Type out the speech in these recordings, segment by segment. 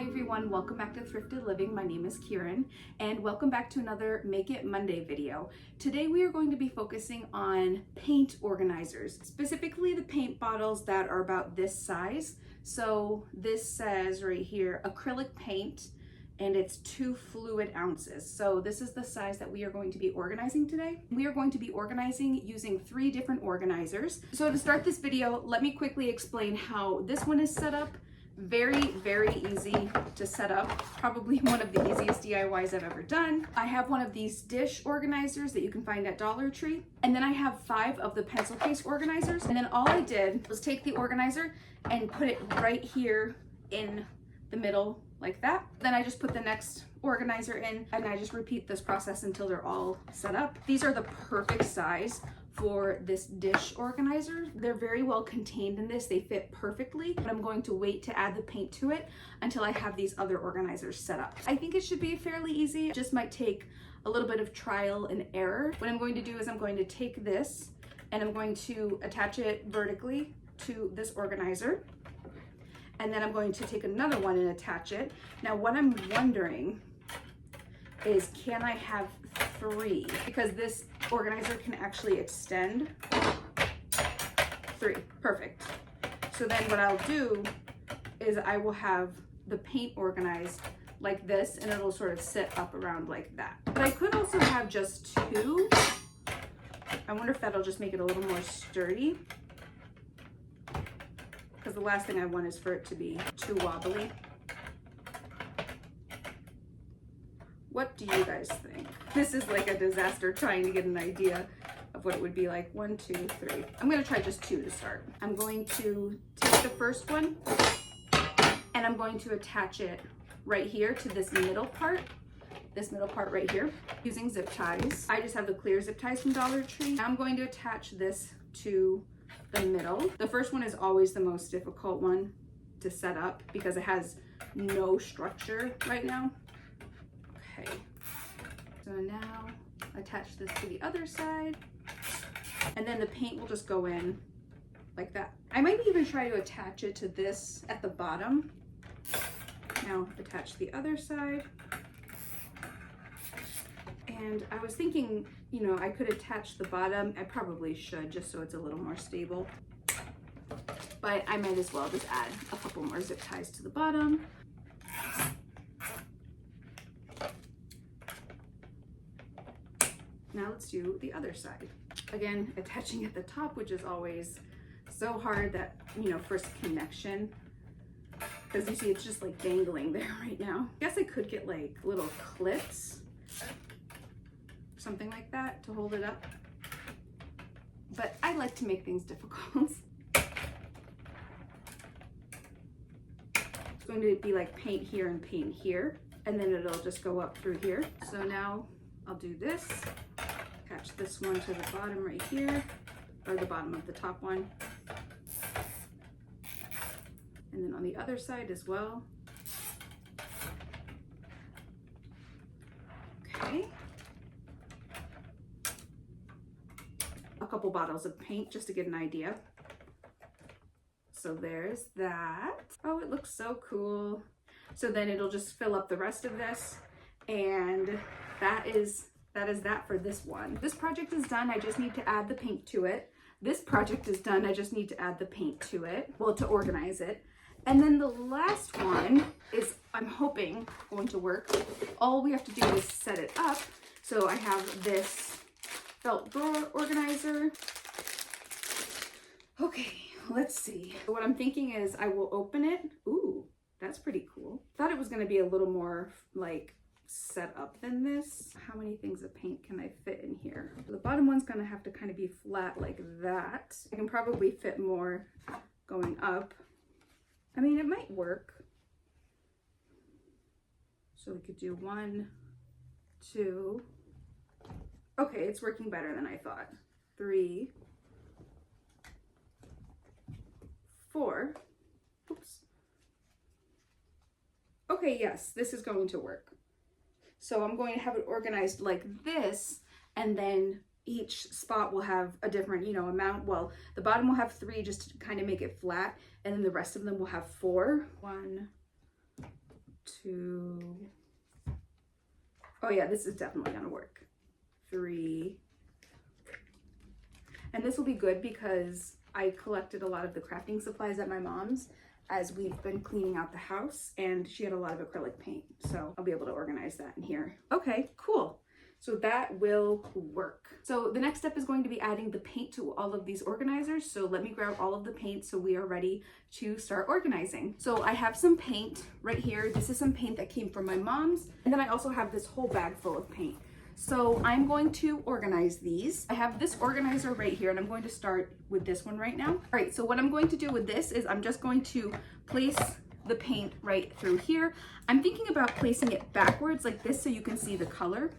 Hi everyone, welcome back to Thrifted Living. My name is Kieran and welcome back to another Make It Monday video. Today we are going to be focusing on paint organizers, specifically the paint bottles that are about this size. So this says right here, acrylic paint, and it's 2 fluid ounces. So this is the size that we are going to be organizing today. We are going to be organizing using 3 different organizers. So to start this video, let me quickly explain how this one is set up. Very easy to set up, probably one of the easiest DIYs I've ever done. I have one of these dish organizers that you can find at Dollar Tree, and then I have 5 of the pencil case organizers, and then all I did was take the organizer and put it right here in the middle like that. Then I just put the next organizer in and I just repeat this process until they're all set up. These are the perfect size for this dish organizer. They're very well contained in this. They fit perfectly, but I'm going to wait to add the paint to it until I have these other organizers set up. I think it should be fairly easy. It just might take a little bit of trial and error. What I'm going to do is I'm going to take this and I'm going to attach it vertically to this organizer. And then I'm going to take another one and attach it. Now what I'm wondering is, can I have 3? Because this organizer can actually extend 3. Perfect. So then what I'll do is I will have the paint organized like this and it'll sort of sit up around like that. But I could also have just 2. I wonder if that'll just make it a little more sturdy, because the last thing I want is for it to be too wobbly. What do you guys think? This is like a disaster trying to get an idea of what it would be like. 1, 2, 3. I'm gonna try just 2 to start. I'm going to take the first one and I'm going to attach it right here to this middle part right here, using zip ties. I just have the clear zip ties from Dollar Tree. Now I'm going to attach this to the middle. The first one is always the most difficult one to set up because it has no structure right now. Okay, so now attach this to the other side, and then the paint will just go in like that. I might even try to attach it to this at the bottom. Now attach the other side. And I was thinking, you know, I could attach the bottom. I probably should, just so it's a little more stable. But I might as well just add a couple more zip ties to the bottom. Now let's do the other side. Again, attaching at the top, which is always so hard, that, you know, first connection. Because you see it's just like dangling there right now. I guess I could get like little clips, something like that, to hold it up. But I like to make things difficult. It's going to be like paint here and paint here, and then it'll just go up through here. So now I'll do this, attach this one to the bottom right here, or the bottom of the top one. And then on the other side as well. Okay. A couple bottles of paint just to get an idea. So there's that. Oh, it looks so cool. So then it'll just fill up the rest of this, and that is that for this one. This project is done. I just need to add the paint to it. This project is done. I just need to add the paint to it, well, to organize it. And then the last one is, I'm hoping, going to work. All we have to do is set it up. So I have this felt drawer organizer. Okay, let's see. So what I'm thinking is I will open it. Ooh, that's pretty cool. Thought it was gonna be a little more like set up than this. How many things of paint can I fit in here? The bottom one's gonna have to kind of be flat like that. I can probably fit more going up. I mean, it might work. So we could do 1, 2. Okay, it's working better than I thought. 3, 4. Oops. Okay, yes, this is going to work. So I'm going to have it organized like this, and then each spot will have a different, you know, amount. Well, the bottom will have 3 just to kind of make it flat, and then the rest of them will have 4. 1, 2. Oh yeah, this is definitely gonna work. 3. And this will be good because I collected a lot of the crafting supplies at my mom's as we've been cleaning out the house, and she had a lot of acrylic paint. So I'll be able to organize that in here. Okay, cool. So that will work. So the next step is going to be adding the paint to all of these organizers. So let me grab all of the paint so we are ready to start organizing. So I have some paint right here. This is some paint that came from my mom's. And then I also have this whole bag full of paint. So I'm going to organize these. I have this organizer right here, and I'm going to start with this one right now. All right, so what I'm going to do with this is I'm just going to place the paint right through here. I'm thinking about placing it backwards like this so you can see the color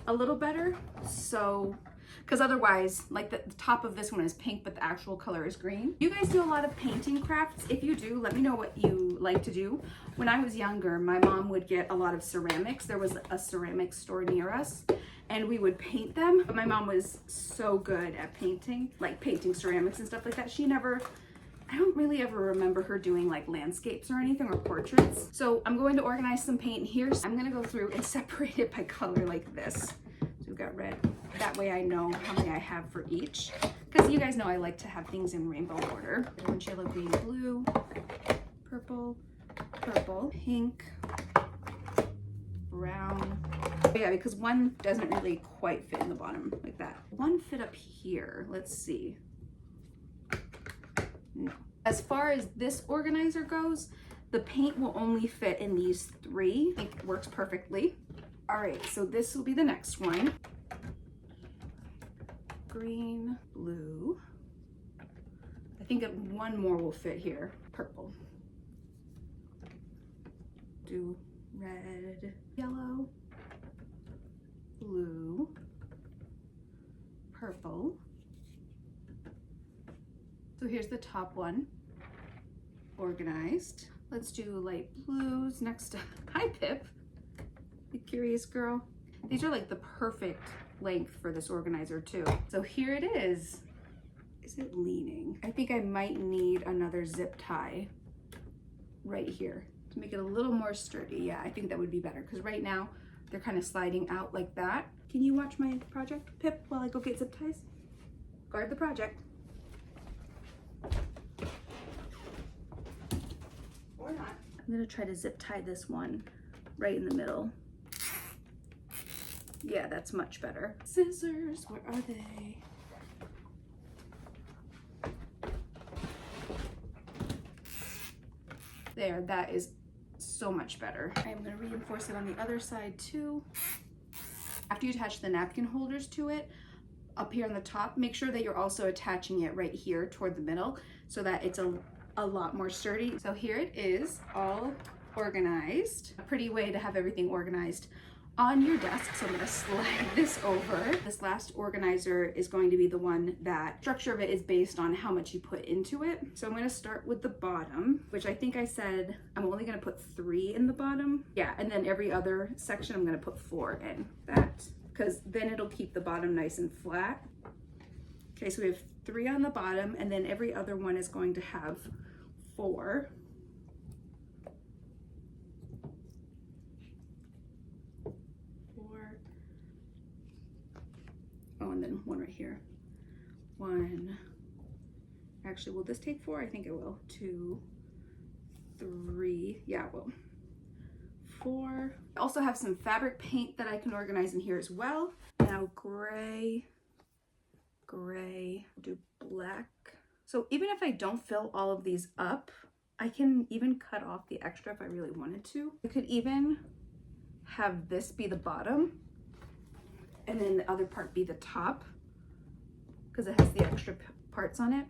a little better. So, because otherwise, like the top of this one is pink, but the actual color is green. You guys do a lot of painting crafts. If you do, let me know what you like to do. When I was younger, my mom would get a lot of ceramics. There was a ceramics store near us, and we would paint them. But my mom was so good at painting, like painting ceramics and stuff like that. I don't really ever remember her doing like landscapes or anything, or portraits. So I'm going to organize some paint here. So I'm gonna go through and separate it by color like this. So we've got red. That way I know how many I have for each. Because you guys know I like to have things in rainbow order. Orange, yellow, green, blue, purple, purple, pink, brown. Oh yeah, because one doesn't really quite fit in the bottom like that. One fit up here. Let's see. No. As far as this organizer goes, the paint will only fit in these 3. I think it works perfectly. All right, so this will be the next one. Green, blue. I think one more will fit here. Purple. Do red, yellow, blue, purple. So here's the top one, organized. Let's do light blues next. Hi, Pip. You curious girl? These are like the perfect length for this organizer too. So here it is. Is it leaning? I think I might need another zip tie right here to make it a little more sturdy. Yeah, I think that would be better because right now they're kind of sliding out like that. Can you watch my project, Pip, while I go get zip ties? Guard the project. Or not. I'm gonna try to zip tie this one right in the middle. Yeah, that's much better. Scissors, where are they? There, that is so much better. I'm gonna reinforce it on the other side too. After you attach the napkin holders to it, up here on the top, make sure that you're also attaching it right here toward the middle so that it's a lot more sturdy. So here it is, all organized. A pretty way to have everything organized on your desk. So I'm gonna slide this over. This last organizer is going to be the one that structure of it is based on how much you put into it. So I'm gonna start with the bottom, which I think I said I'm only gonna put 3 in the bottom. Yeah, and then every other section I'm gonna put 4 in. That, because then it'll keep the bottom nice and flat. Okay, so we have 3 on the bottom, and then every other one is going to have 4. Oh, and then one right here. 1. Actually, will this take 4? I think it will. 2, 3. Yeah, it will. 4. I also have some fabric paint that I can organize in here as well. Now gray, do black. So even if I don't fill all of these up, I can even cut off the extra if I really wanted to. I could even have this be the bottom and then the other part be the top because it has the extra parts on it.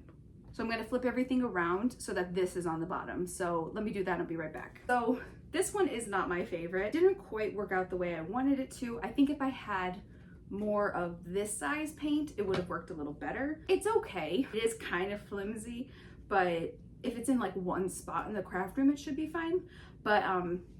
So I'm gonna flip everything around so that this is on the bottom. So let me do that and I'll be right back. So this one is not my favorite. It didn't quite work out the way I wanted it to. I think if I had more of this size paint, it would have worked a little better. It's okay. It is kind of flimsy, but if it's in like one spot in the craft room, it should be fine. but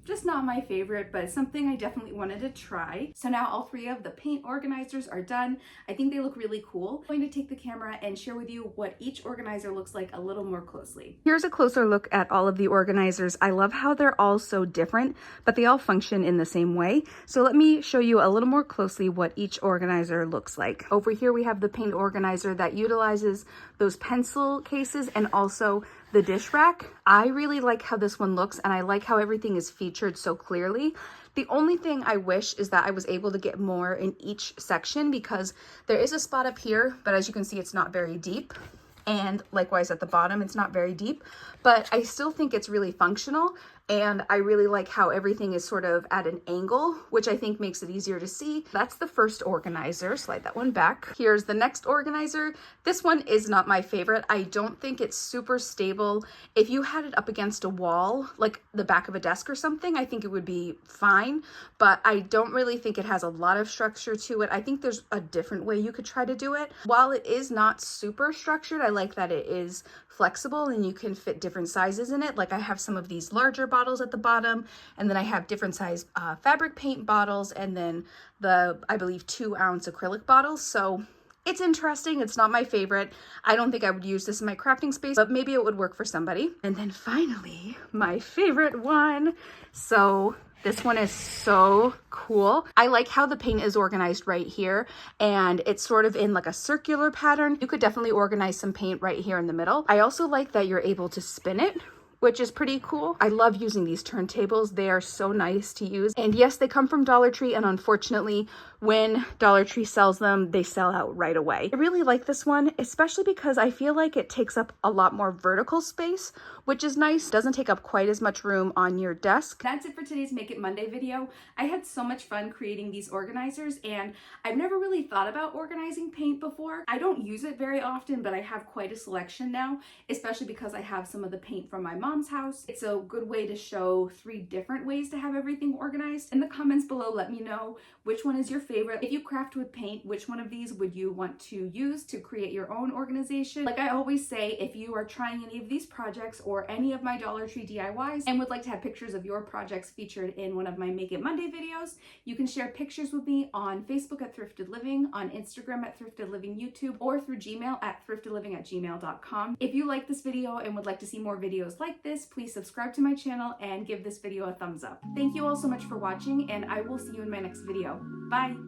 just not my favorite, but something I definitely wanted to try. So now all 3 of the paint organizers are done. I think they look really cool. I'm going to take the camera and share with you what each organizer looks like a little more closely. Here's a closer look at all of the organizers. I love how they're all so different, but they all function in the same way. So let me show you a little more closely what each organizer looks like. Over here we have the paint organizer that utilizes those pencil cases and also the dish rack. I really like how this one looks, and I like how everything is featured so clearly. The only thing I wish is that I was able to get more in each section, because there is a spot up here, but as you can see, it's not very deep. And likewise at the bottom, it's not very deep, but I still think it's really functional. And I really like how everything is sort of at an angle, which I think makes it easier to see. That's the first organizer. Slide that one back. Here's the next organizer. This one is not my favorite. I don't think it's super stable. If you had it up against a wall, like the back of a desk or something, I think it would be fine, but I don't really think it has a lot of structure to it. I think there's a different way you could try to do it. While it is not super structured, I like that it is flexible and you can fit different sizes in it. Like I have some of these larger bottles at the bottom, and then I have different size fabric paint bottles, and then the, I believe, 2-ounce acrylic bottles. So it's interesting. It's not my favorite. I don't think I would use this in my crafting space, but maybe it would work for somebody. And then finally, my favorite one. So this one is so cool. I like how the paint is organized right here, and it's sort of in like a circular pattern. You could definitely organize some paint right here in the middle. I also like that you're able to spin it, which is pretty cool. I love using these turntables. They are so nice to use. And yes, they come from Dollar Tree, and unfortunately, when Dollar Tree sells them, they sell out right away. I really like this one, especially because I feel like it takes up a lot more vertical space, which is nice. Doesn't take up quite as much room on your desk. That's it for today's Make It Monday video. I had so much fun creating these organizers, and I've never really thought about organizing paint before. I don't use it very often, but I have quite a selection now, especially because I have some of the paint from my mom's house. It's a good way to show 3 different ways to have everything organized. In the comments below, let me know which one is your favorite. If you craft with paint, which one of these would you want to use to create your own organization? Like I always say, if you are trying any of these projects or any of my Dollar Tree DIYs and would like to have pictures of your projects featured in one of my Make It Monday videos, you can share pictures with me on Facebook at Thrifted Living, on Instagram at Thrifted Living YouTube, or through Gmail at thriftedliving@gmail.com. If you like this video and would like to see more videos like this, please subscribe to my channel and give this video a thumbs up. Thank you all so much for watching, and I will see you in my next video. Bye!